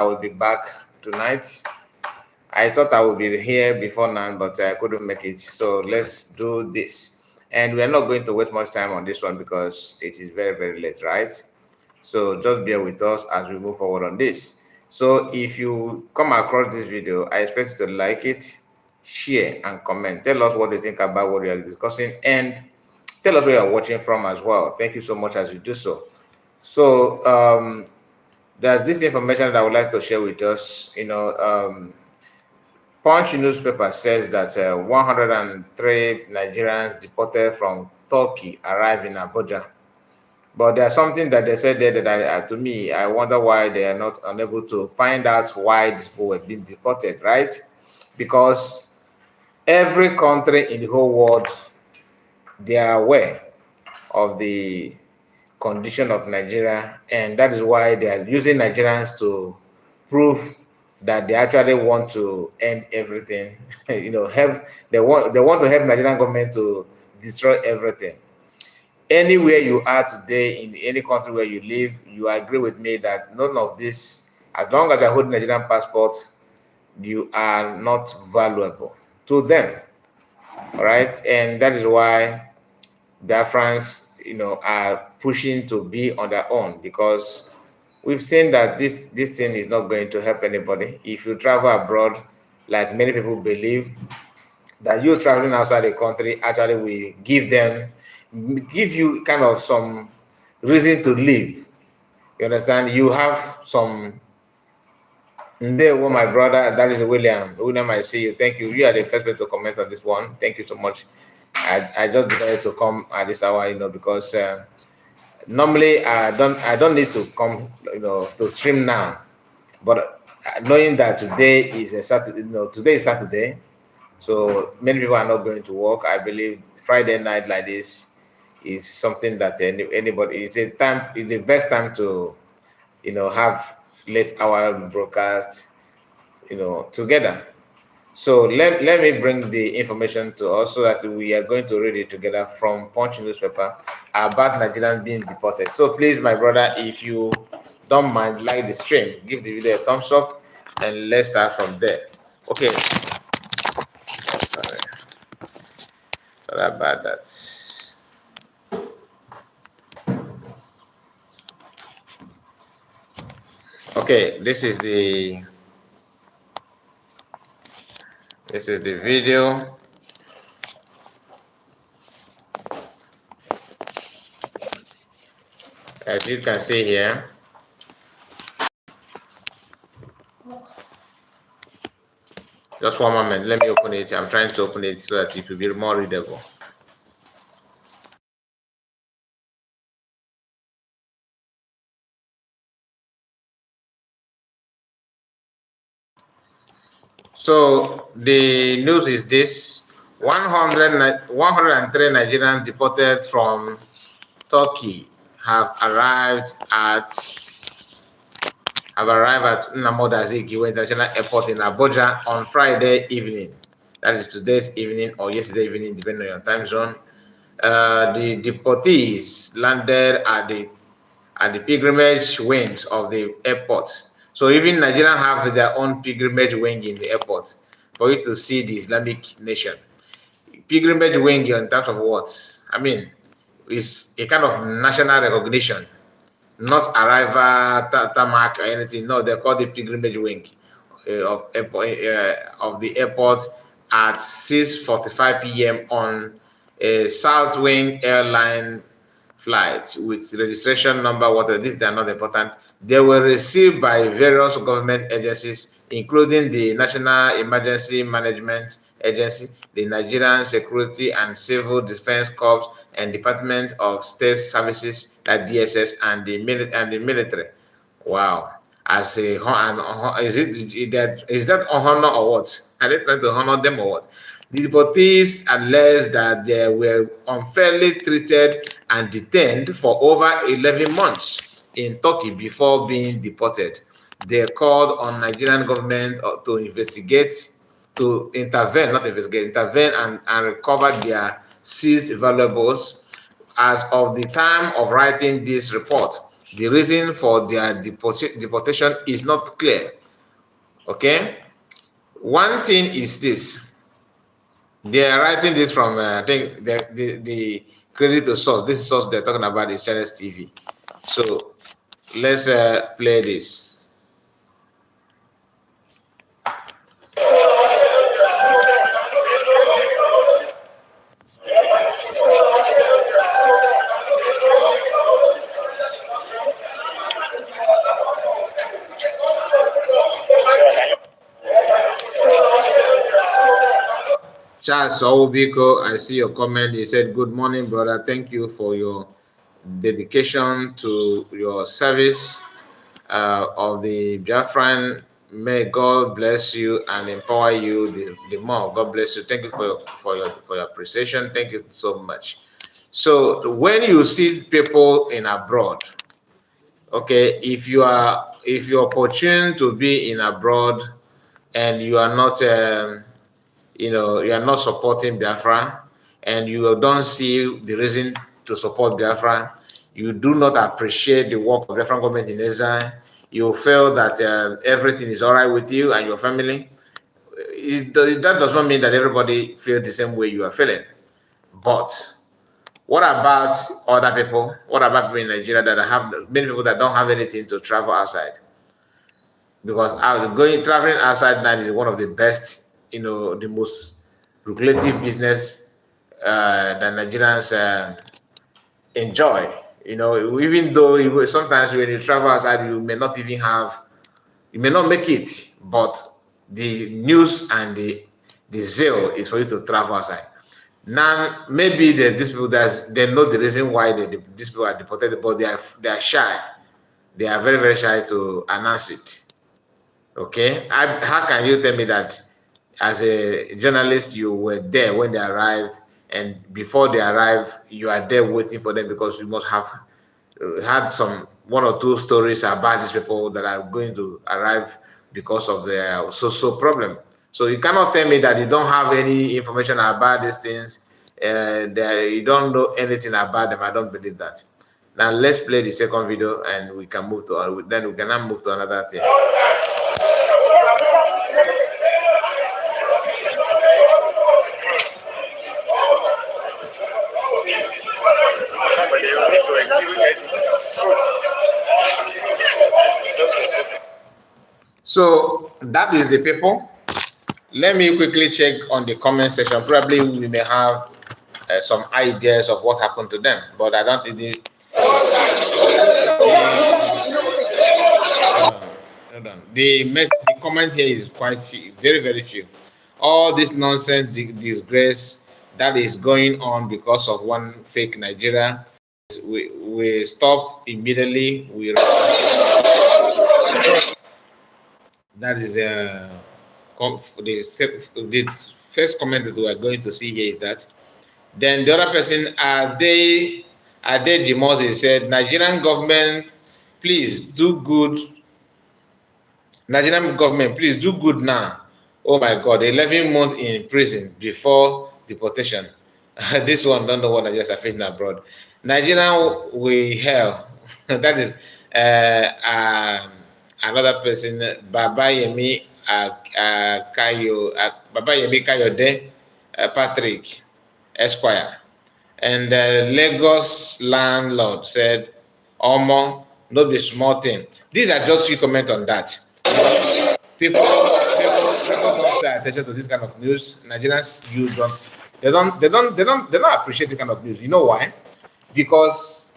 I will be back tonight. I thought I would be here before now, but I couldn't make it. So let's do this. And we're not going to waste much time on this one because it is very, very late, right? So just bear with us as we move forward on this. So if you come across this video, I expect you to like it, share, and comment. Tell us what you think about what we are discussing, and tell us where you're watching from as well. Thank you so much as you do so. So there's this information that I would like to share with us. Punch newspaper says that 103 Nigerians deported from Turkey arrived in Abuja. But there's something that they said there that to me, I wonder why they are not unable to find out why these people were being deported, right? Because every country in the whole world, they are aware of the condition of Nigeria, and that is why they are using Nigerians to prove that they actually want to end everything. Help. They want to help Nigerian government to destroy everything. Anywhere you are today, in any country where you live, you agree with me that none of this, as long as you're holding Nigerian passport, you are not valuable to them. All right, and that is why Biafrans, are pushing to be on their own, because we've seen that this thing is not going to help anybody. If you travel abroad, like many people believe, that you traveling outside the country actually will give you kind of some reason to live. You understand? You have some. There, my brother, that is William. William, I see you. Thank you. You are the first person to comment on this one. Thank you so much. I just decided to come at this hour, because normally I don't need to come, to stream now. But knowing that today is a Saturday, today is Saturday, so many people are not going to work. I believe Friday night like this is something that anybody, it's the best time to, have late hour broadcast, together. So let me bring the information to us so that we are going to read it together from Punch newspaper about Nigerians being deported. So please, my brother, if you don't mind, like the stream, give the video a thumbs up, and let's start from there. Okay. Sorry about that. Okay, this is the video. As you can see here, just one moment, let me open it. I'm trying to open it so that it will be more readable. So the news is this: 103 Nigerians deported from Turkey have arrived at Nnamdi Azikiwe International Airport in Abuja on Friday evening. That is today's evening or yesterday evening, depending on your time zone. The deportees landed at the pilgrimage wings of the airport. So even Nigerians have their own pilgrimage wing in the airport for you to see the Islamic nation. Pilgrimage wing in terms of what? I mean, it's a kind of national recognition, not arrival, tarmac, or anything. No, they call the pilgrimage wing of the airport at 6:45 p.m. on a Southwing airline flights with registration number, whatever. These they are not important. They were received by various government agencies, including the National Emergency Management Agency, the Nigerian Security and Civil Defense Corps, and Department of State Services, like DSS, and the military. Wow. As a is that honor or what? Are they trying to honor them or what? The deportees alleged that they were unfairly treated and detained for over 11 months in Turkey before being deported. They called on Nigerian government to investigate, to intervene, not investigate, intervene and recover their seized valuables. As of the time of writing this report, The reason for their deportation is not clear. Okay? One thing is this. They are writing this from, I think, the credit to source. This is source they're talking about is Channels TV. So let's play this. Charles Owubiko, I see your comment. He said, "Good morning, brother. Thank you for your dedication to your service of the Biafran. May God bless you and empower you the more. God bless you. Thank you for your appreciation. Thank you so much." So when you see people in abroad, okay, if you're opportune to be in abroad and you are not you are not supporting Biafra and you don't see the reason to support Biafra, you do not appreciate the work of Biafran government in Exile, you feel that everything is all right with you and your family, that does not mean that everybody feels the same way you are feeling. But what about other people? What about people in Nigeria that have many people that don't have anything to travel outside? Because traveling outside now is one of the best, the most lucrative business that Nigerians enjoy. Even though sometimes when you travel outside, you may not make it, but the news and the zeal is for you to travel outside. Now, maybe these people they know the reason why these people are deported, but they are shy. They are very, very shy to announce it. Okay, how can you tell me that as a journalist you were there when they arrived, and before they arrive you are there waiting for them because you must have had one or two stories about these people that are going to arrive because of their social problem. So you cannot tell me that you don't have any information about these things, that you don't know anything about them. I don't believe that. Now let's play the second video and we can move to then we can now move to another thing. So that is the people. Let me quickly check on the comment section. Probably we may have some ideas of what happened to them, but I don't think the comment here is quite few, very, very few. All this nonsense, disgrace that is going on because of one fake Nigeria, we stop immediately. That is the first comment that we are going to see here is that. Then the other person, Ade Jimosi, said, Nigerian government, please do good. Nigerian government, please do good now. Oh my God, 11 months in prison before deportation. This one don't know what Nigerians are facing abroad. Nigerian we hell. That is another person, Baba Yemi Kayode Patrick Esquire. And the Lagos landlord said, Omo, no be small thing. These are just few comments on that. People don't pay attention to this kind of news. Nigerians, they don't appreciate this kind of news. You know why? Because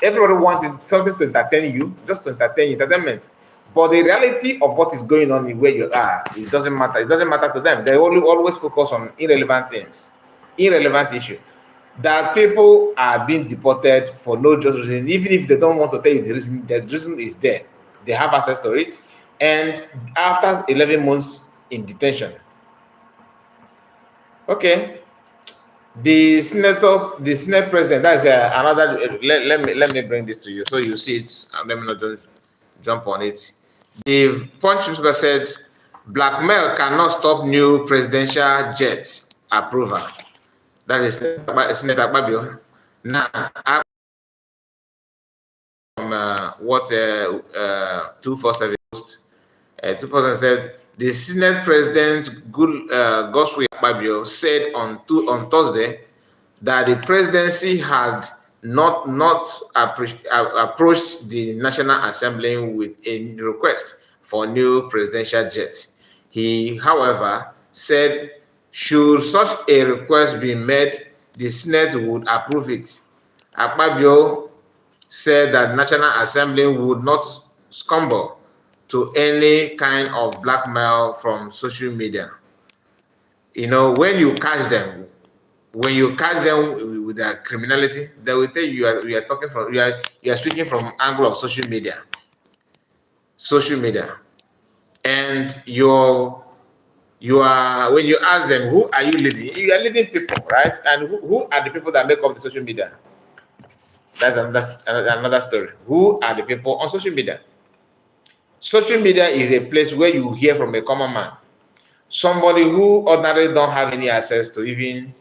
everybody wanted something to entertain you, just to entertain you, entertainment. But the reality of what is going on in where you are, it doesn't matter. It doesn't matter to them. They always focus on irrelevant things, irrelevant issue. That people are being deported for no just reason, even if they don't want to tell you the reason is there. They have access to it. And after 11 months in detention, okay, the Senate president, that's another, let me bring this to you so you see it, and let me not just jump on it. The Punch newspaper said, blackmail cannot stop new presidential jet approval. That is Senator Babio. Now, from from what 247 post. 247 said the Senate President Godswill Akpabio said on Thursday that the presidency had not approached the National Assembly with a request for new presidential jets. He, however, said should such a request be made, the Senate would approve it. Akpabio said that National Assembly would not succumb to any kind of blackmail from social media. You know, when you catch them with their criminality, they will tell you you are talking from you are speaking from angle of social media, and you are when you ask them who are you leading, you are leading people, right? And who are the people that make up the social media? That's another story. Who are the people on social media? Social media is a place where you hear from a common man, somebody who ordinarily don't have any access to even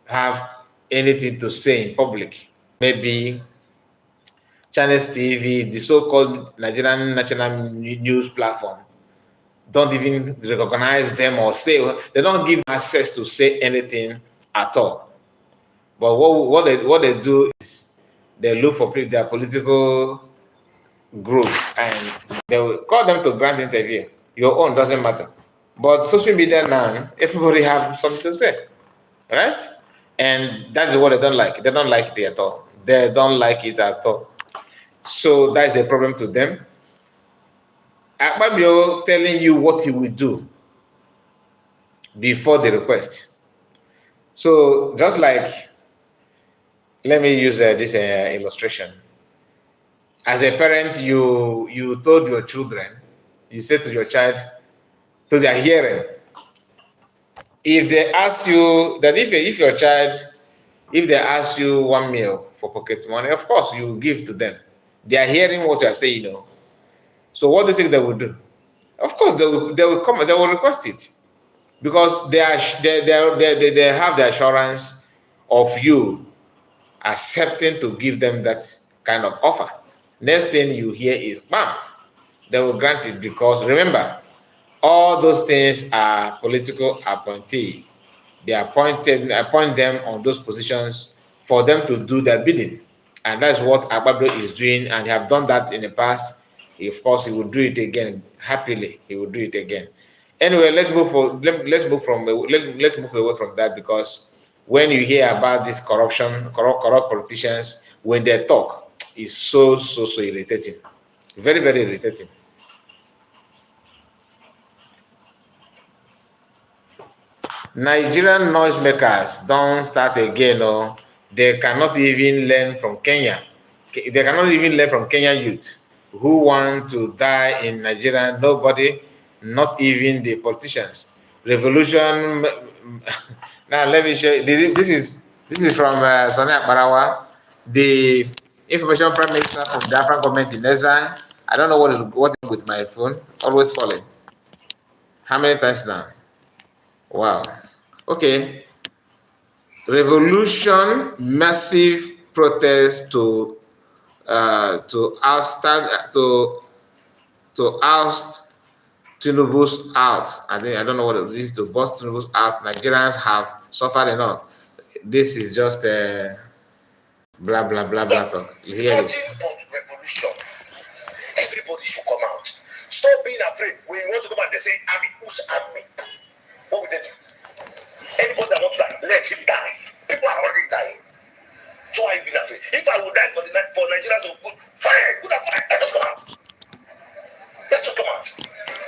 have anything to say in public. Maybe Channels TV, the so-called Nigerian national news platform, don't even recognize them or say, they don't give access to say anything at all. But what they do is they look for their political group and they will call them to grant interview. Your own doesn't matter. But social media now, everybody have something to say, right? And that's what they don't like. They don't like it at all. They don't like it at all. So that's the problem to them. Akpabio telling you what he will do before the request. So just like, let me use this illustration. As a parent, you told your children, you said to your child, to their hearing, if they ask you that if your child, if they ask you 1 meal for pocket money, of course you give to them. They are hearing what you are saying, you know. So what do you think they will do? Of course they will come, they will request it because they have the assurance of you accepting to give them that kind of offer. Next thing you hear is bam, they will grant it because remember, all those things are political appointee. They appoint them on those positions for them to do their bidding. And that's what Akpabio is doing, and he have done that in the past. Of course, he will do it again happily. He will do it again. Anyway, let's move away from that, because when you hear about this corrupt politicians, when they talk, it's so irritating, very irritating. Nigerian noisemakers don't start again, or they cannot even learn from Kenya. They cannot even learn from Kenyan youth who want to die in Nigeria. Nobody, not even the politicians. Revolution. Now let me show you. This is from Sani Akbarawa, the information prime minister from the Biafra government in Exile. I don't know what is with my phone. Always falling. How many times now? Wow. Okay. Revolution, massive protest to oust Tinubu's out. I don't know what it is to bust Tinubu's out. Nigerians have suffered enough. This is just blah blah blah blah talk. You hear this? Revolution. Everybody should come out. Stop being afraid. When you want to come out, they say army. Who's army? What would they do? Anybody that wants to die, let him die. People are already dying. So I've been afraid. If I would die for Nigeria to good, fine, good and fine. Let us come out. Let us come out.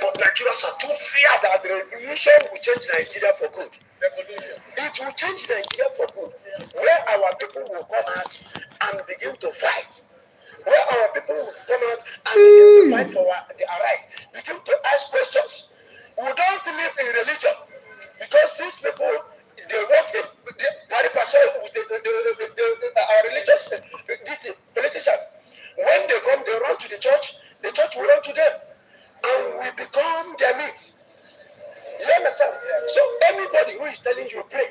But Nigerians are too feared that the revolution will change Nigeria for good. Revolution. It will change Nigeria for good. Where our people will come out and begin to fight. Where our people will come out and begin to fight for their right. Begin to ask questions. We don't live in religion. Because these people, they work in very percent with our religious these politicians. When they come, they run to the church will run to them. And we become their meat. You understand? So anybody who is telling you pray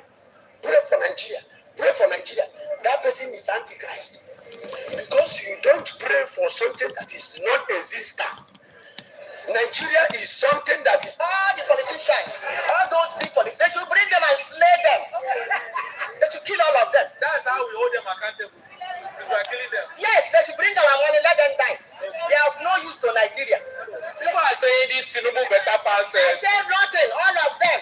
for Nigeria, that person is Antichrist. Because you don't pray for something that is non-existent. Nigeria is something that is all the politicians, all those big politicians, they should bring them and slay them. They should kill all of them. That's how we hold them accountable. Because we are killing them. Yes, they should bring our money, let them die. They have no use to Nigeria. People are saying this Tinubu better pass. I say nothing, all of them.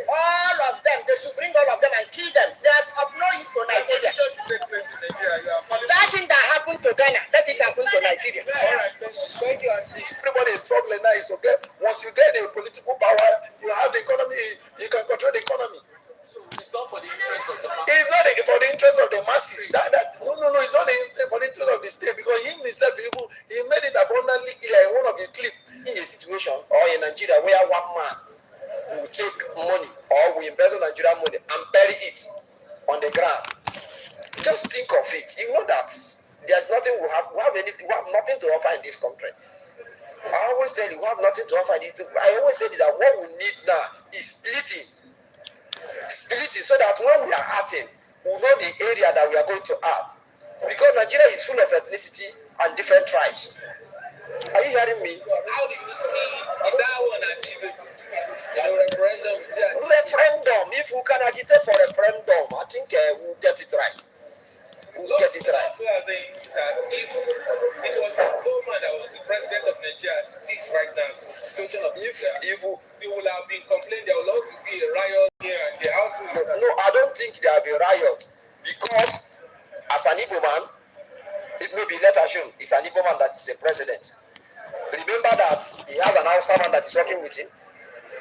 All of them, they should bring all of them and kill them. They are of no use to Nigeria. That thing that happened to Ghana, let it happen to Nigeria. Thank you. Everybody is struggling now. Is okay. Once you get the political power, you have the economy. You can control the economy. It's not for the interest of the masses. It's not for the interest of the masses. No. It's not for the interest of the state, because he himself, he made it abundantly clear in one of his clips. In a situation or in Nigeria where one man will take money or will invest in Nigerian money and bury it on the ground. Just think of it. You know that there's nothing we have nothing to offer in this country. I always tell you, we have nothing to offer in this. I always tell you that what we need now is splitting, so that when we are acting, we know the area that we are going to act. Because Nigeria is full of ethnicity and different tribes. Are you hearing me? How do you see? Is that one achievable? Referendum. Referendum. If we can agitate for referendum, I think we'll get it right. Get it right. Saying that if it was a government that was the president of Nigeria as it is right now, the situation of if we would have been complaining there will always be a riot here and there. No, I don't think there will be a riot, because as an Igbo man, it may be let assume it's an Igbo man that is a president. Remember that he has an Hausa man that is working with him.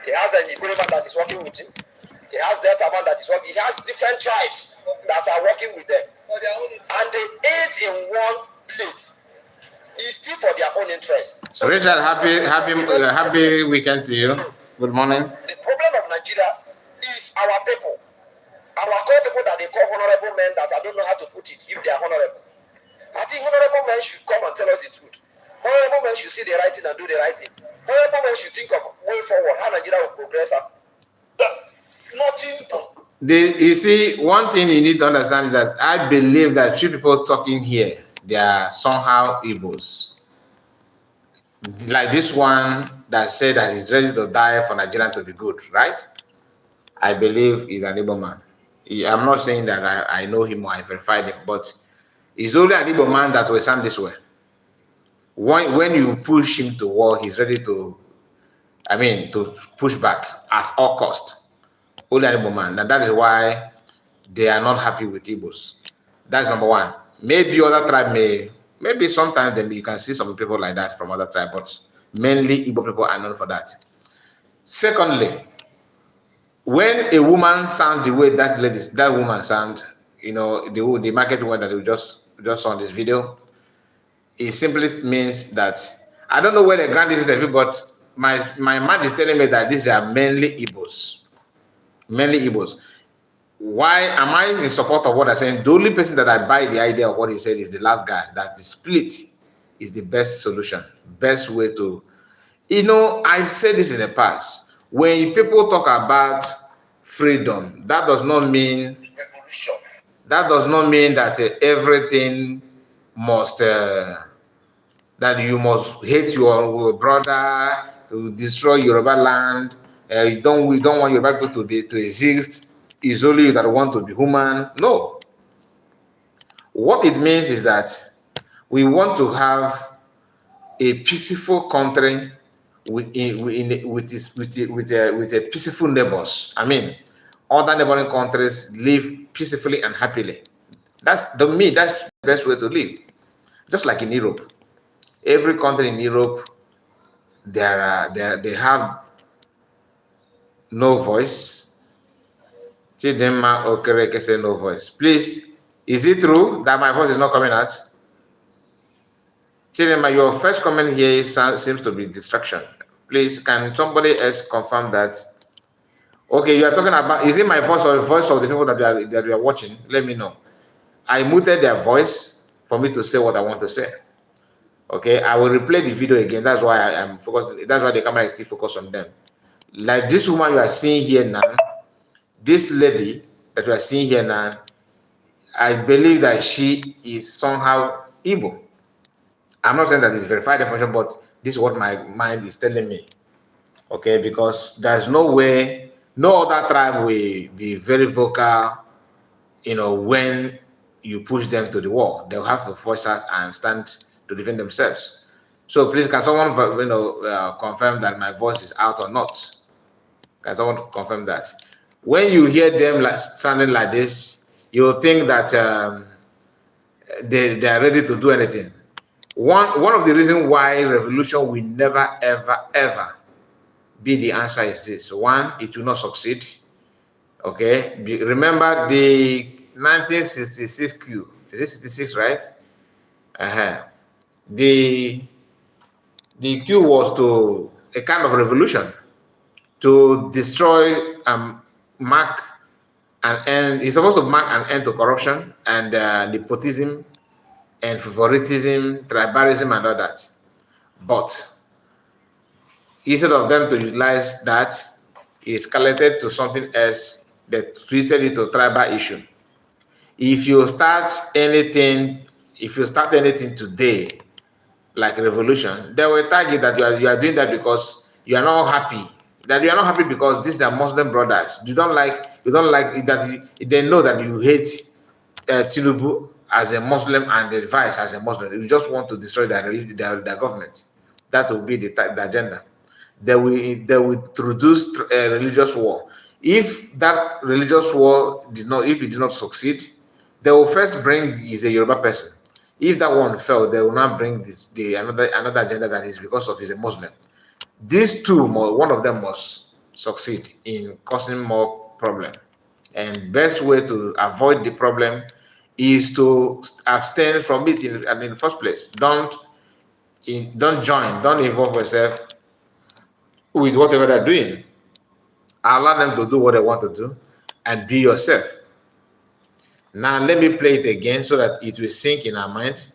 He has an Igbo man that is working with him. He has Delta man that is working. He has different tribes that are working with them. And they ate in one plate. It's still for their own interest. So Richard, happy weekend to you. Good morning. The problem of Nigeria is our people. Our core people that they call honorable men that I don't know how to put it, if they are honorable. I think honorable men should come and tell us the truth. Honorable men should see the right thing and do the right thing. Honorable men should think of going forward, how Nigeria will progress. Nothing. You see, one thing you need to understand is that I believe that few people talking here, they are somehow Igbos. Like this one that said that he's ready to die for Nigeria to be good, right? I believe he's an Igbo man. I'm not saying that I know him or I verified him, but he's only an Igbo man that will sound this way. When you push him to war, he's ready to, to push back at all cost. Only an Igbo man. And that is why they are not happy with Igbos. That's number one. Maybe other tribe maybe sometimes you can see some people like that from other tribes, but mainly Igbo people are known for that. Secondly, when a woman sounds the way that woman sound, the market woman that we just saw in this video, it simply means that I don't know where the ground is, but my mind is telling me that these are mainly Igbos. Mainly Igbos. Why am I in support of what I'm saying? The only person that I buy the idea of what he said is the last guy, that the split is the best solution, best way to, I said this in the past. When people talk about freedom, that does not mean revolution. That does not mean that everything must, that you must hate your brother, destroy Yoruba land. We don't want Yoruba people to exist. It's only you that want to be human. No. What it means is that we want to have a peaceful country with peaceful neighbors. Other neighboring countries live peacefully and happily. That's the best way to live. Just like in Europe, every country in Europe, they have no voice. Chidema Okereke say no voice. Please, is it true that my voice is not coming out? Chidema, your first comment here seems to be distraction. Please, can somebody else confirm that? Okay, you are talking about, is it my voice or the voice of the people that you are watching? Let me know. I muted their voice for me to say what I want to say. Okay, I will replay the video again. That's why I am focused. That's why the camera is still focused on them. Like this woman you are seeing here now, this lady that you are seeing here now, I believe that she is somehow Igbo. I'm not saying that it's verified information, but this is what my mind is telling me. Okay, because there's no way, no other tribe will be very vocal, when you push them to the wall. They'll have to force out and stand to defend themselves. So please, can someone, confirm that my voice is out or not? Can someone confirm that? When you hear them sounding like this, you'll think that they are ready to do anything. One of the reasons why revolution will never, ever, ever be the answer is this. One, it will not succeed. Okay, remember the 1966 coup. Is it 66, right? Uh-huh. The the coup was to a kind of revolution to destroy mark an end. It's supposed to mark an end to corruption and nepotism and favoritism, tribalism, and all that. But instead of them to utilize that, it escalated to something else that twisted it to a tribal issue. If you start anything, today, like revolution, they will target that you are doing that because you are not happy. That you are not happy because these are Muslim brothers. You don't like that. They know that you hate Tinubu as a Muslim and the vice as a Muslim. You just want to destroy their religion, their government. That will be the agenda. They will introduce a religious war. If that religious war if it did not succeed, they will first bring is a Yoruba person. If that one failed, they will not bring another agenda that is because of he's a Muslim. These two, one of them must succeed in causing more problem. And best way to avoid the problem is to abstain from it in the first place. Don't join, don't involve yourself with whatever they're doing. Allow them to do what they want to do and be yourself. Now let me play it again so that it will sink in our mind.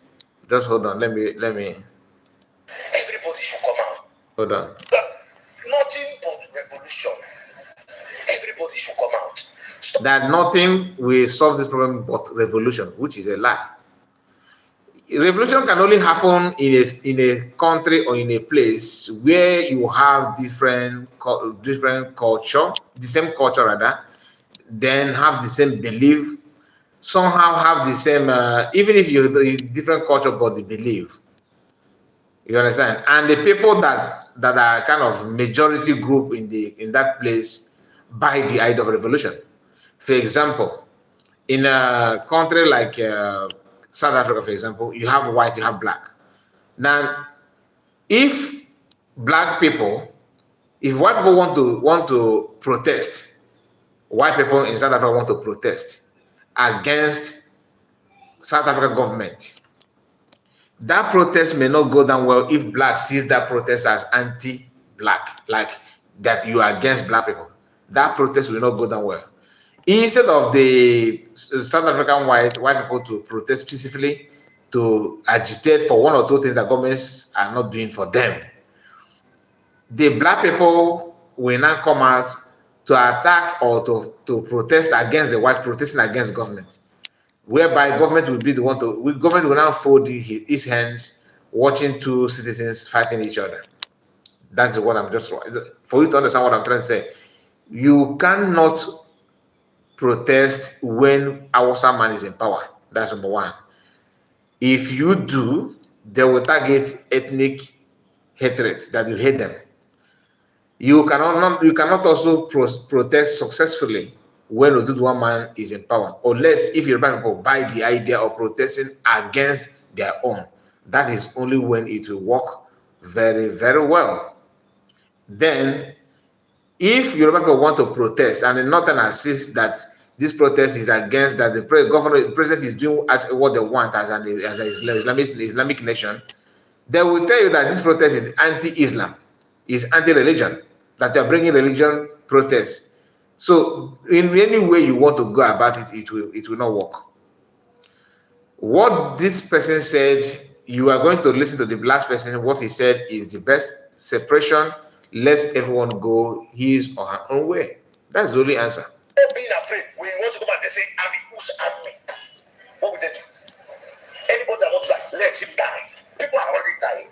Just hold on. Let me. Everybody should come out. Hold on. Nothing but revolution. Everybody should come out. That nothing will solve this problem but revolution, which is a lie. Revolution can only happen in a country or in a place where you have different culture, the same culture rather, then have the same belief, somehow have the same, even if you different culture but the belief. You understand? And the people that are kind of majority group in that place buy the idea of revolution. For example, in a country like South Africa, for example, you have white, you have black. Now, if white people want to protest, white people in South Africa want to protest against South African government, that protest may not go down well if black sees that protest as anti-black, like that you are against black people. That protest will not go down well. Instead of the South African white people to protest peacefully, to agitate for one or two things that governments are not doing for them, the black people will now come out to attack or to protest against the white, protesting against government, whereby government will be the one government will now fold his hands, watching two citizens fighting each other. That's what I'm just, for you to understand what I'm trying to say. You cannot protest when Hausa man is in power. That's number one. If you do, they will target ethnic hatred, that you hate them. You cannot also protest successfully when Oduduwa man is in power, unless if Yoruba people buy the idea of protesting against their own. That is only when it will work very, very well. Then, if Yoruba people want to protest and the Northern insist that this protest is against that the president is doing what they want as an Islamic nation, they will tell you that this protest is anti-Islam, is anti-religion, that you are bringing religion protests. So in any way you want to go about it, it will not work. What this person said, you are going to listen to the last person. What he said is the best separation. Let everyone go his or her own way. That's the only answer. Don't being afraid when you want to go back, they say army. Who's army? him die. People are already dying.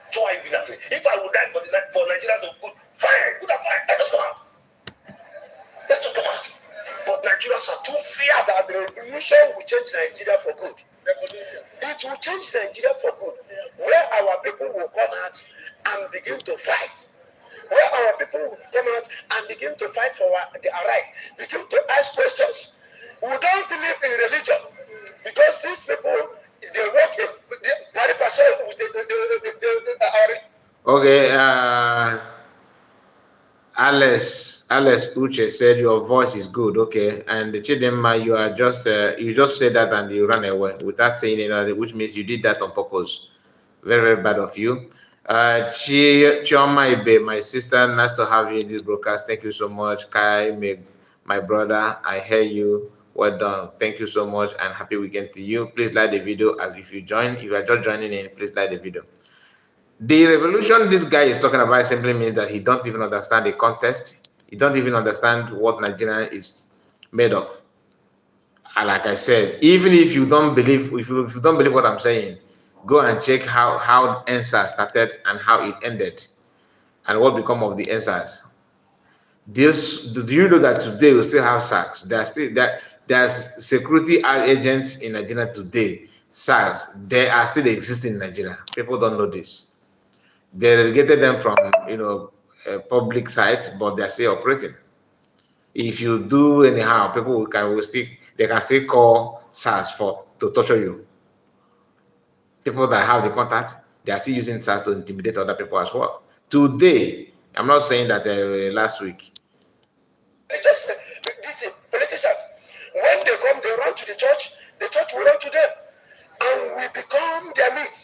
So I've been afraid. If I would die for Nigeria to good, fine, good and fine. Let us come out. Let us come out. But Nigerians are too fear that the revolution will change Nigeria for good. Revolution. It will change Nigeria for good. Where our people will come out and begin to fight. Where our people will come out and begin to fight for their right. Begin to ask questions. We don't live in religion. Because these people, they work in the body person with Okay, Alice Uche said your voice is good. Okay, and Chidema, you are just you just said that and you ran away without saying anything, which means you did that on purpose. Very, very bad of you. Chioma Ibe, my sister, nice to have you in this broadcast. Thank you so much. Kai, my brother, I hear you. Well done. Thank you so much and happy weekend to you. Please like the video as if you are just joining in, please like the video. The revolution this guy is talking about simply means that he don't even understand the context. He don't even understand what Nigeria is made of. And like I said, even if you don't believe, if you don't believe what I'm saying, go and check how ENSA started and how it ended, and what become of the ENSAs. Do you know that today we still have SARS? There's security agents in Nigeria today. SARS, they are still existing in Nigeria. People don't know this. They relegated them from public sites, but they're still operating. If you do anyhow, people can still call SARS to torture you. People that have the contact, they are still using SARS to intimidate other people as well. Today, I'm not saying that last week. These politicians, when they come, they run to the church will run to them, and we become their meat.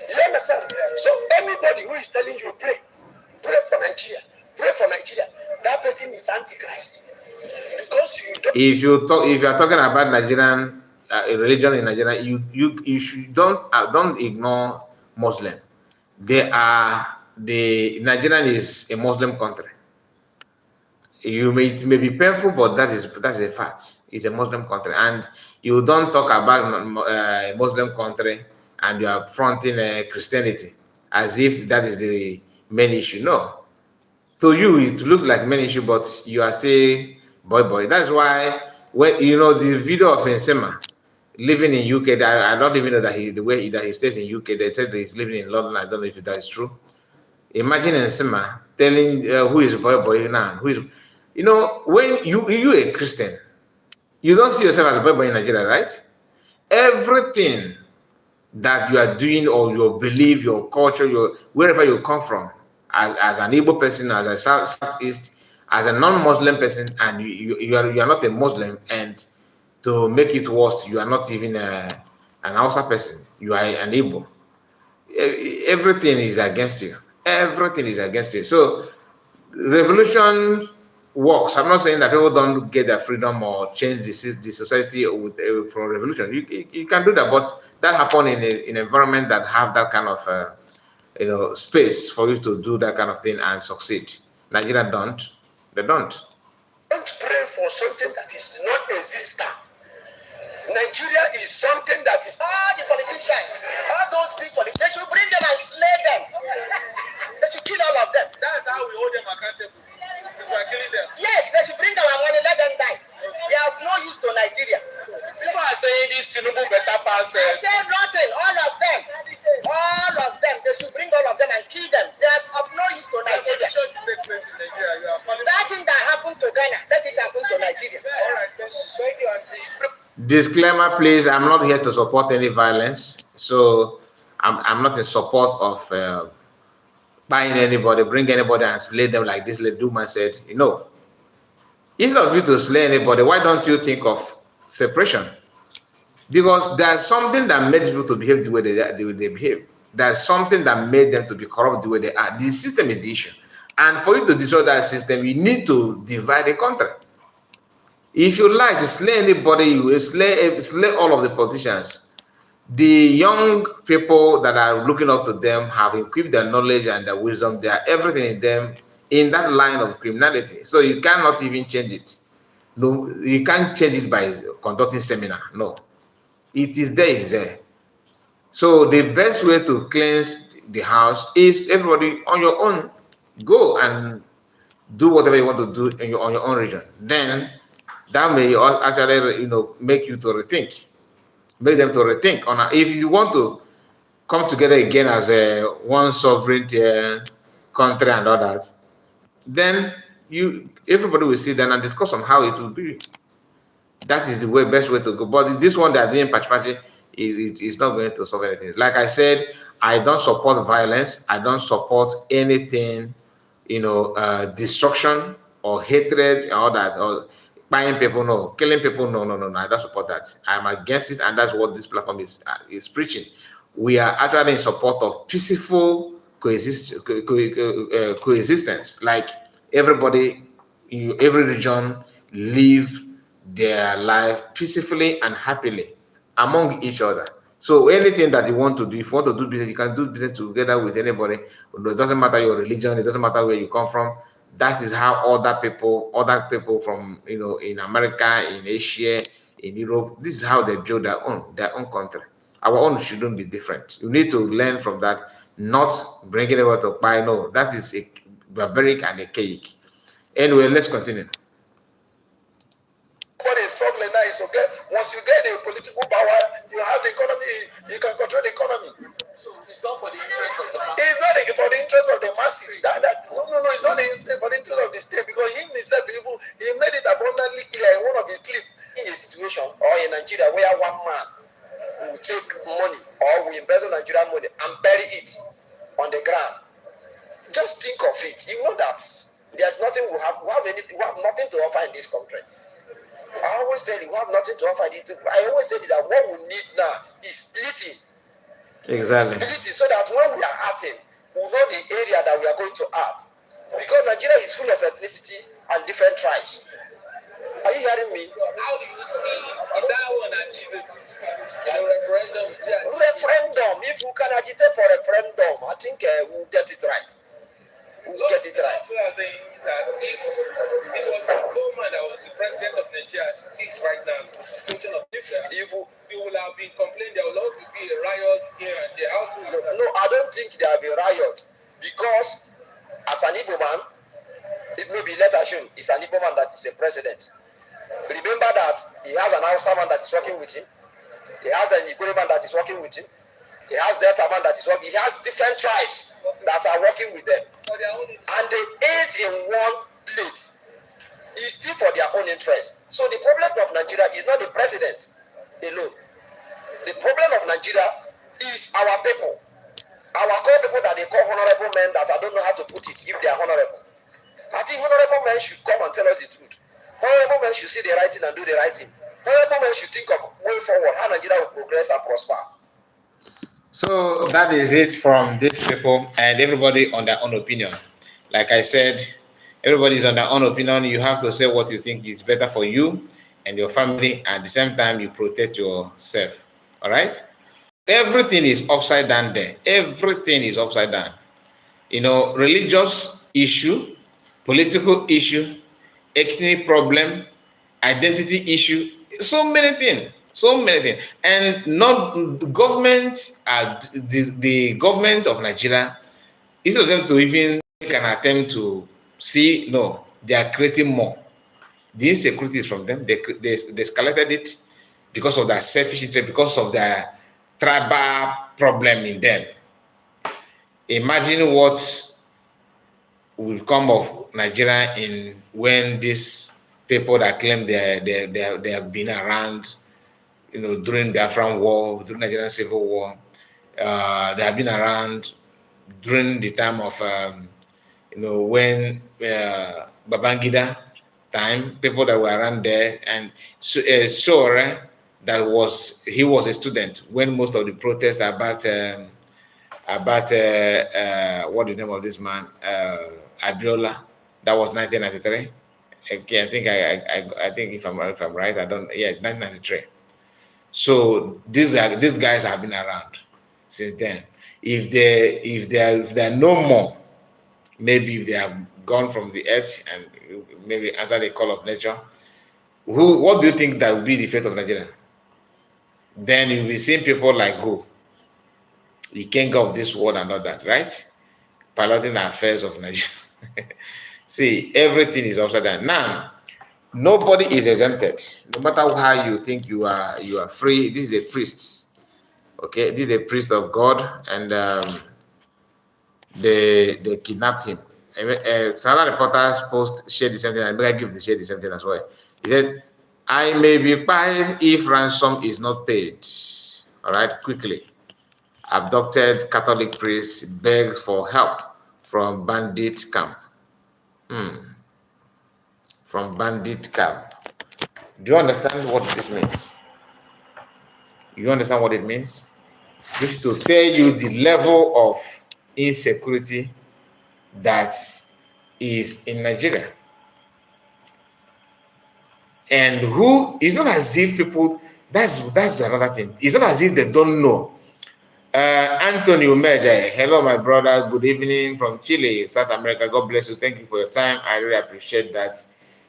You understand? So anybody who is telling you pray for Nigeria, that person is Antichrist. Because you don't. If you are talking about Nigerian religion in Nigeria, you should don't ignore Muslim. Nigerian is a Muslim country. It may be painful, but that's a fact. It's a Muslim country, and you don't talk about a Muslim country and you are fronting Christianity as if that is the main issue. No, to you it looks like main issue, but you are still boy. That's why when the video of Nsema living in UK, I don't even know that the way that he stays in UK. They said that he's living in London. I don't know if that is true. Imagine Nsema telling who is boy now, who is. When you a Christian, you don't see yourself as a boy in Nigeria, right? Everything that you are doing or your belief, your culture, wherever you come from, as an Igbo person, as a Southeast, as a non-Muslim person, and you are not a Muslim, and to make it worse, you are not even an Hausa person, you are an Igbo. Everything is against you. Everything is against you. So revolution works. I'm not saying that people don't get their freedom or change the society from revolution. You can do that, but that happen in an environment that have that kind of space for you to do that kind of thing and succeed. Nigeria don't. They don't. Don't pray for something that is not existent. Nigeria is something that is all the politicians, all those people. They should bring them and slay them. They should kill all of them. That's how we hold them accountable. Because we are killing them. Yes, they should bring our money, let them die. They have no use to Nigeria. People are saying this Tinubu better pass. I said nothing. All of them. All of them. They should bring all of them and kill them. They are of no use to Nigeria. That thing that happened to Ghana, let it happen to Nigeria. All right, thank you, Auntie. Disclaimer, please. I'm not here to support any violence, so I'm not in support of buying anybody, bring anybody and slay them like this Leduma said. Instead of you to slay anybody, why don't you think of separation? Because there's something that made people to behave the way they behave. There's something that made them to be corrupt the way they are. The system is the issue. And for you to destroy that system, you need to divide the country. If you like to slay anybody, you will slay all of the politicians. The young people that are looking up to them have equipped their knowledge and their wisdom. They are everything in them in that line of criminality. So you cannot even change it. No, you can't change it by conducting seminar. No. It is there, it's there. So the best way to cleanse the house is everybody on your own. Go and do whatever you want to do on your own region. Then that may actually make you to rethink, make them to rethink on if you want to come together again as a one sovereign country and others. Then everybody will sit down and discuss on how it will be. That is the best way to go. But this one they are doing patch patch is not going to solve anything. Like I said, I don't support violence. I don't support anything, destruction or hatred and all that, or buying people. No, killing people. No, no, no, no. I don't support that. I'm against it, and that's what this platform is preaching. We are actually in support of peaceful coexistence. Like everybody, every region live their life peacefully and happily among each other. So anything that you want to do, if you want to do business, you can do business together with anybody. It doesn't matter your religion, it doesn't matter where you come from. That is how other people from in America, in Asia, in Europe, this is how they build their own country. Our own shouldn't be different. You need to learn from that, not bringing it about to buy. No, that is a barbaric and a cake. Anyway, let's continue. What is struggling now is to get, once you get the political power, you have the economy, you can control the economy. So it's not for the interest of the masses. It's not for the interest of the masses. No, it's not for the interest of the state, because himself, he made it abundantly clear in one of his clips, in a situation or in Nigeria where one man will take money or will embezzle Nigerian money and bury it on the ground. Just think of it. You know that there's nothing we have nothing to offer in this country. I always tell you, we have nothing to offer. I always tell you that what we need now is splitting. Exactly. Splitting, so that when we are acting, we know the area that we are going to act. Because Nigeria is full of ethnicity and different tribes. Are you hearing me? How do you see, is that one achievable? In a referendum? Referendum. If we can agitate for referendum, I think we'll get it right. We'll get it right. People are saying that if it was a Coleman that was the president of Nigeria as it is right now, it's the situation of people will have been complaining there will always be a riot here and there. No, I don't think there will be a riot, because as an Igbo man, it may be let assume it's an Igbo man that is a president. Remember that he has an Hausa man that is working with him. He has an Igbo man that is working with him. He has Delta man that is working. He has different tribes that are working with them. And they ate in one plate. It's still for their own interest. So the problem of Nigeria is not the president alone. The problem of Nigeria is our people. Our core people that they call honorable men that I don't know how to put it, if they are honorable. I think honorable men should come and tell us the truth. Honorable men should see the right thing and do the right thing. Honorable men should think of way forward, how Nigeria will progress and prosper. So that is it from these people, and everybody on their own opinion. Like I said, everybody's on their own opinion. You have to say what you think is better for you and your family, and at the same time you protect yourself. All right? Everything is upside down there. Everything is upside down. Religious issue, political issue, ethnic problem, identity issue, so many things. And not government, the government of Nigeria, instead of them to even make an attempt to see, no, they are creating more. The insecurity is from them. They escalated it because of their selfish interest, because of their tribal problem in them. Imagine what will come of Nigeria when these people that claim they have been around, during the Biafra war, during the Nigerian Civil War, they have been around during the time of, when Babangida time, people that were around there, and Sore, he was a student when most of the protests about what is the name of this man, Abiola, that was 1993. Okay, I think if I'm right, 1993. So these guys have been around since then. If they are no more, maybe if they have gone from the earth and maybe answer the call of nature, what do you think that will be the fate of Nigeria? Then you'll be seeing people like who? the king of this world and all that, right? Piloting the affairs of Nigeria. See, everything is upside down. Now, nobody is exempted. No matter how you think you are free. This is a priest. Okay, this is a priest of God, and they kidnapped him. Some reporters post shared the same thing, and Mega Gift shared the same thing as well. He said, "I may be quiet if ransom is not paid." All right, quickly. Abducted Catholic priest begged for help from bandit camp. From bandit camp. Do you understand what this means? You understand what it means? This is to tell you the level of insecurity that is in Nigeria. And who, it's not as if people, that's another thing. It's not as if they don't know. Anthony Umeja, hello, my brother. Good evening from Chile, South America. God bless you. Thank you for your time. I really appreciate that.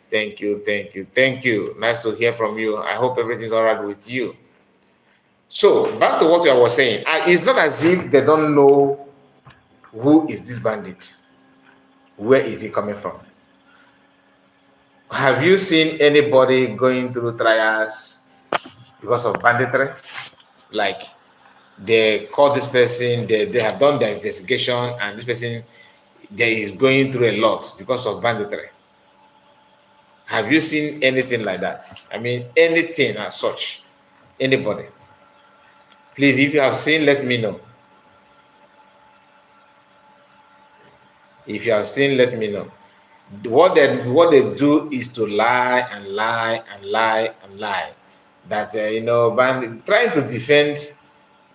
Thank you, thank you, thank you. Nice to hear from you. I hope everything's all right with you. So, back to what I was saying. It's not as if they don't know who is this bandit. Where is he coming from? Have you seen anybody going through trials because of banditry? Like, they call this person, they have done their investigation, and this person is going through a lot because of banditry. Have you seen anything like that? I mean, anything as such? Anybody? Please, if you have seen, let me know. If you have seen, let me know. What they do is to lie and lie and lie and lie. That trying to defend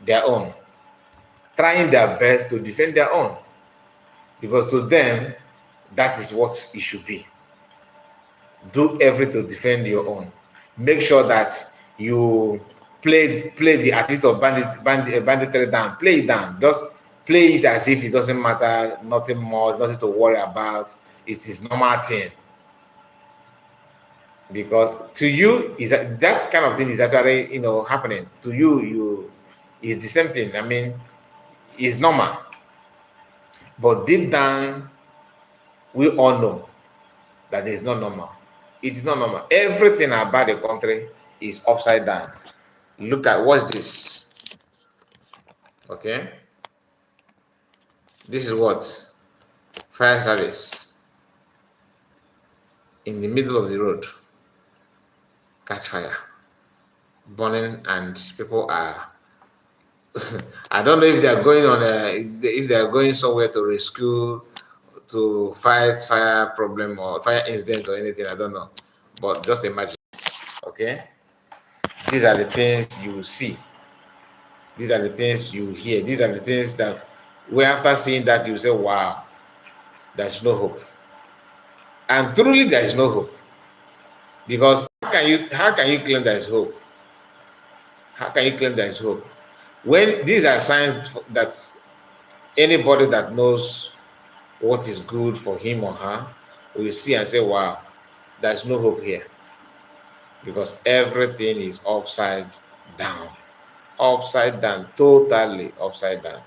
their own, trying their best to defend their own, because to them that is what it should be. Do everything to defend your own. Make sure that you play the activity of banditry down. Play it down. Just play it as if it doesn't matter, nothing more, nothing to worry about. It is normal thing. Because to you is that kind of thing is actually happening. To you is the same thing. I mean, it's normal. But deep down, we all know that it's not normal. It is not normal. Everything about the country is upside down. Watch this. Okay. This is what? Fire service. In the middle of the road. Catch fire. Burning, and people are I don't know if they are going on if they are going somewhere to rescue, to fight fire problem or fire incident or anything. I don't know. But just imagine. Okay. These are the things you see. These are the things you hear. These are the things that, where after seeing that, you say, wow, there's no hope. And truly, there is no hope. Because how can you claim there is hope? How can you claim there is hope? When these are signs that anybody that knows what is good for him or her will see and say, wow, there's no hope here. Because everything is upside down. Upside down. Totally upside down.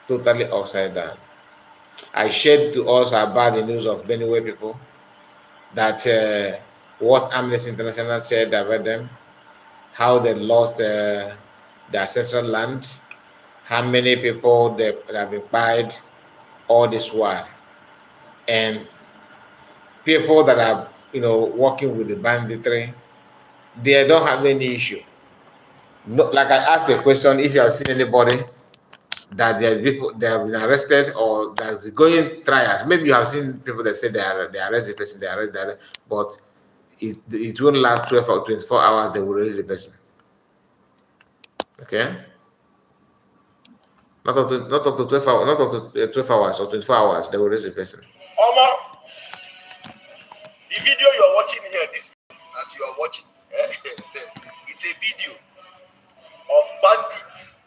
Totally upside down. I shared to us about the news of Benue people, that what Amnesty International said about them, how they lost their ancestral land, how many people they have been fired all this while, and people that are working with the banditry, they don't have any issue. No, like I asked the question, if you have seen anybody that there are people that have been arrested or that's going trials. Maybe you have seen people that say they arrest the person, they arrest that, but it won't last 12 or 24 hours, they will release the person. Okay? Not up to 12 hours, not up to 12 hours or 24 hours, they will release the person. Oma, the video you are watching here, this that you are watching, it's a video of bandits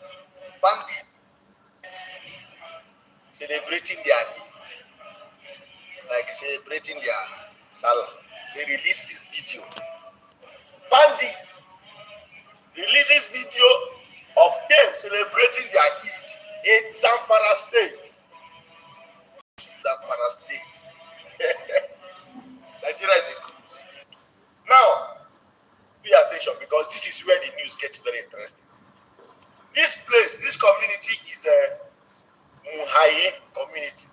celebrating their Eid, like celebrating their Salah. They released this video. Bandit releases video of them celebrating their Eid in Zamfara State. Zamfara State. Nigeria is a cruise. Now, pay attention because this is where the news gets very interesting. This place, this community is a Muhaye community.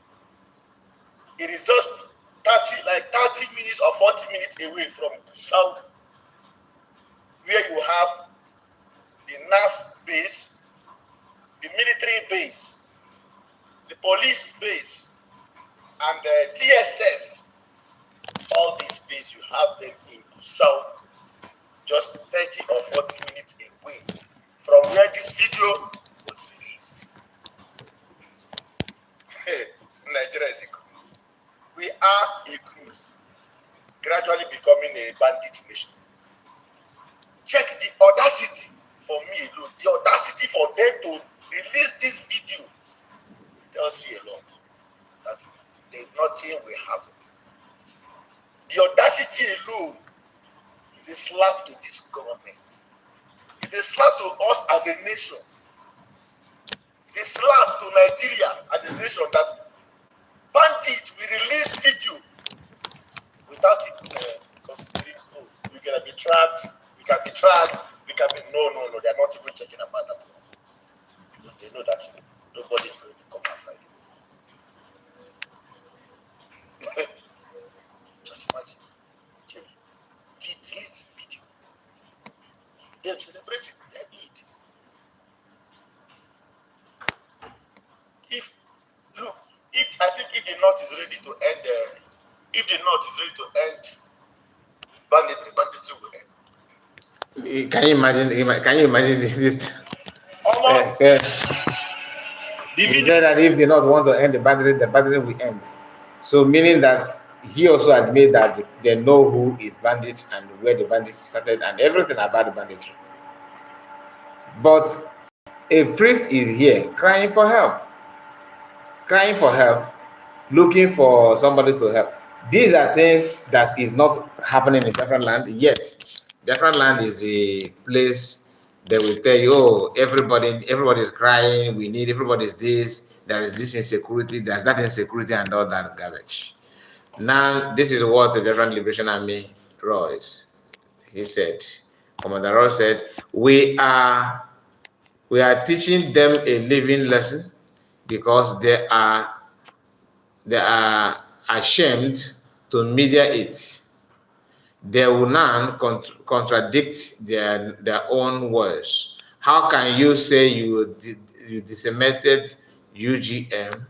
It is just 30 minutes or 40 minutes away from Gusau, where you have the NAF base, the military base, the police base, and the TSS. All these bases, you have them in Gusau, just 30 or 40 minutes away from where this video was released. Nigeria is a cruise. We are a cruise, gradually becoming a bandit nation. Check the audacity for me alone. The audacity for them to release this video tells you a lot. That nothing will happen. The audacity alone is a slap to this government. It's a slap to us as a nation. It's a slap to Nigeria as a nation that bandits will release video without it considering, oh, we're going to be tracked, we can be tracked, we can be, no, they are not even checking about that one. Because they know that nobody is going to come after you. Just imagine, check, release video, them celebrating their Eid. If the North is ready to end, if the North is ready to end banditry will end. Can you imagine this? He said that if they not want to end the banditry will end. So meaning that he also admit that they know who is bandit and where the bandit started and everything about the banditry. But a priest is here crying for help, looking for somebody to help. These are things that is not happening in Biafra land yet. Biafra land is the place that will tell you, oh, everybody is crying, we need, everybody is this, there is this insecurity, there's that insecurity and all that garbage. Now, this is what the Biafran Liberation Army Royce, he said, Commander Royce said, we are teaching them a living lesson because they are ashamed to media it. They will now contradict their own words. How can you say you decimated UGM,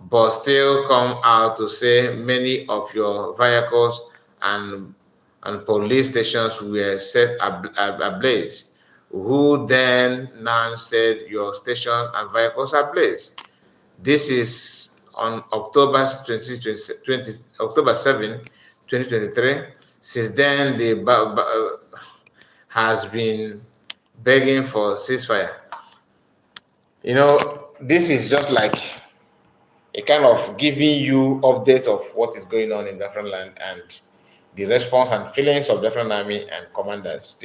but still come out to say many of your vehicles and police stations were set ablaze? Who then now said your stations and vehicles are ablaze? This is on October 7, 2023. Since then, the has been begging for ceasefire. You know, this is just like a kind of giving you update of what is going on in different land and the response and feelings of different army and commanders.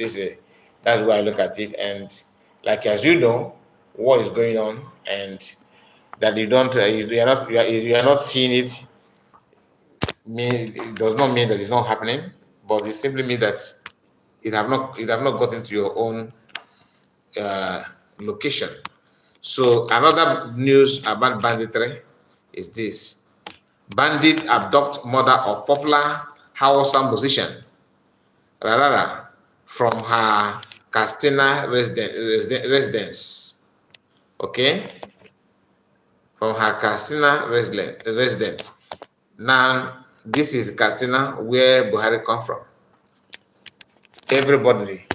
That's why I look at it. And like as you know, what is going on and that you are not seeing it. It does not mean that it's not happening, but it simply means that it have not gotten to your own location. So another news about banditry is this: bandits abduct mother of popular Hausa musician Rarara from her Castina residence. Okay, from her Castina residence. Now, this is Castina where Buhari come from. Everybody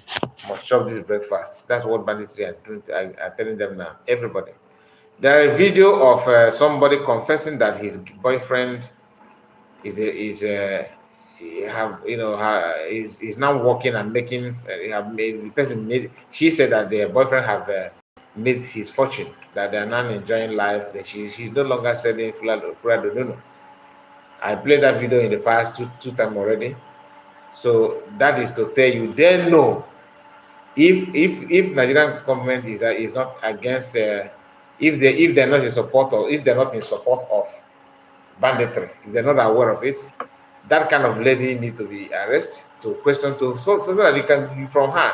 must chop this breakfast. That's what banditry are telling them now. Everybody. There is a video of somebody confessing that his boyfriend is now working and making. The person made. She said that their boyfriend have made his fortune. That they are now enjoying life. That she's no longer selling Fulado. I played that video in the past two times already. So that is to tell you, they know if Nigerian government is not against, if they're not in support, or if they're not in support of banditry, if they're not aware of it, that kind of lady need to be arrested, to question, to so that we can from her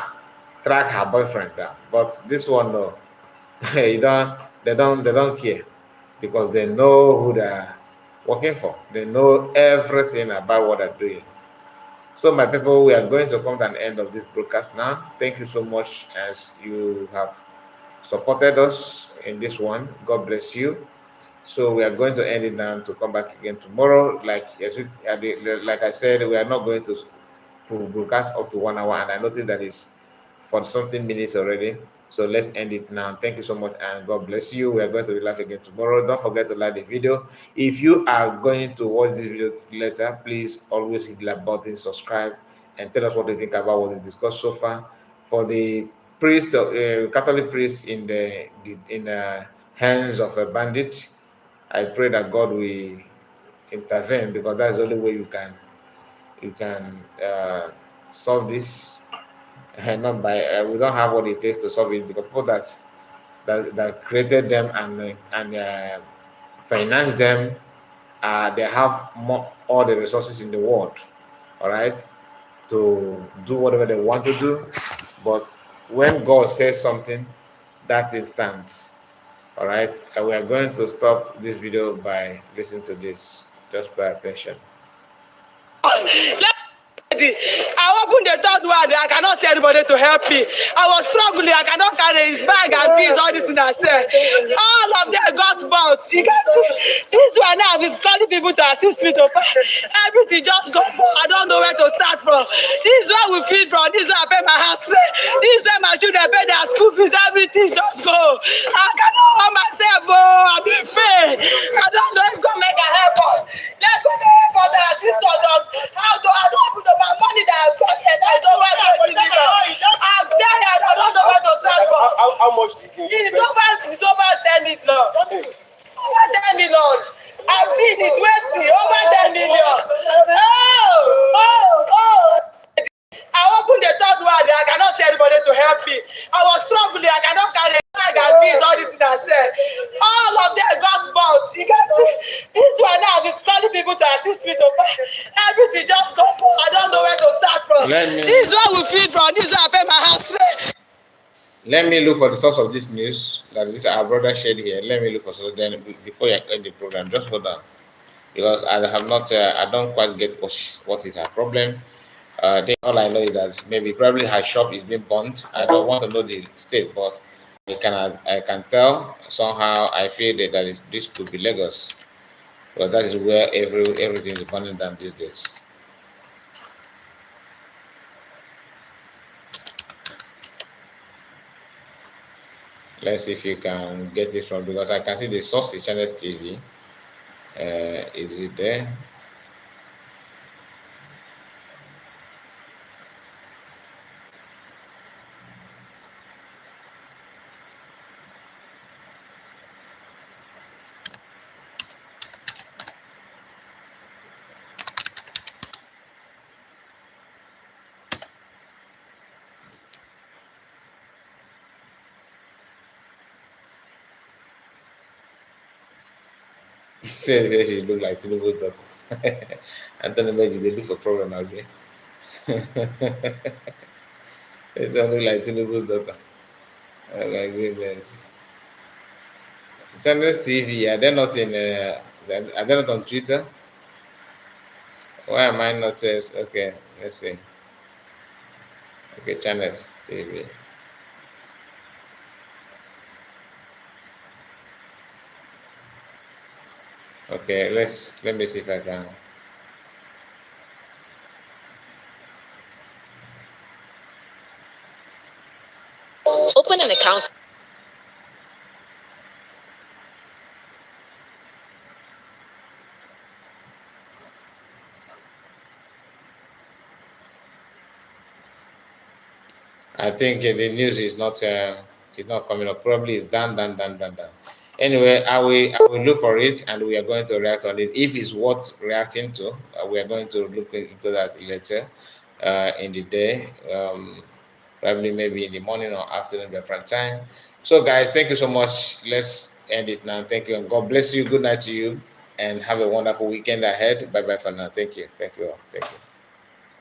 track her boyfriend down. But this one, no, you don't, they don't care, because they know who they're working for. They know everything about what they're doing. So, my people, we are going to come to an end of this broadcast now. Thank you so much as you have supported us in this one. God bless you. So we are going to end it now, to come back again tomorrow. Like I said, we are not going to broadcast up to 1 hour, and I noticed that is for something minutes already. So let's end it now. Thank you so much, and God bless you. We are going to be live again tomorrow. Don't forget to like the video. If you are going to watch this video later, please always hit the like button, subscribe, and tell us what you think about what we discussed so far. For the Catholic priest in the hands of a bandit, I pray that God will intervene, because that's the only way you can solve this. And not by we don't have what it takes to solve it, because people that created them and finance them, they have all the resources in the world, all right, to do whatever they want to do. But when God says something, that's instant. All right, and we are going to stop this video by listening to this. Just pay attention. I opened the third one. I cannot see anybody to help me. I was struggling. I cannot carry his bag and peace, all this in I said. All of them got bought. You can see this one now is calling people to assist me to buy. Everything just got bought. I don't know where to start from. This is where we feed from. This is where I pay my house rent. This is where my children pay their school fees. Everything just go. I cannot help myself. Oh, I'm in pain. I don't know if God make a help us. Let's go to help us and assist us on how to. I don't even know my money that I've got here. I don't know where to put it. I'm there. I don't know where to start from. How much do you think? It's over 10 million. Over 10 million. I've seen it wasting. Over 10 million. I opened the third one. I cannot see anybody to help me. I was struggling. I cannot carry bag and peace, all this in I said. All of them got bought. You can see this one now is calling people to assist me to buy. Everything just got bought. I don't know where to start from. This is where we feed from. This is where I pay my house rent. Let me look for the source of this news that this our brother shared here. Let me look for source. Then before you end the program, just hold on, because I have not. I don't quite get what is her problem. All I know is that maybe probably her shop is being burnt. I don't want to know the state, but I can tell somehow. I feel that this could be Lagos, but that is where everything is burning down these days. Let's see if you can get it from, because I can see the source is Channels TV. Is it there? Say she look like Tinubu's daughter. Anthony Meji, they look for problem out there. They don't look like Tinubu's daughter. Oh my goodness. Channels TV, are they not in? Are they not on Twitter? Why am I not? Okay, let's see. Okay, Channels TV. Okay, let me see if I can. Open an account. I think the news is not coming up. Probably it's done. Anyway, I will look for it, and we are going to react on it. If it's worth reacting to, we are going to look into that later in the day. probably maybe in the morning or afternoon Biafran time. So guys, thank you so much. Let's end it now. Thank you, and God bless you. Good night to you, and have a wonderful weekend ahead. Bye bye for now. Thank you. Thank you all. Thank you.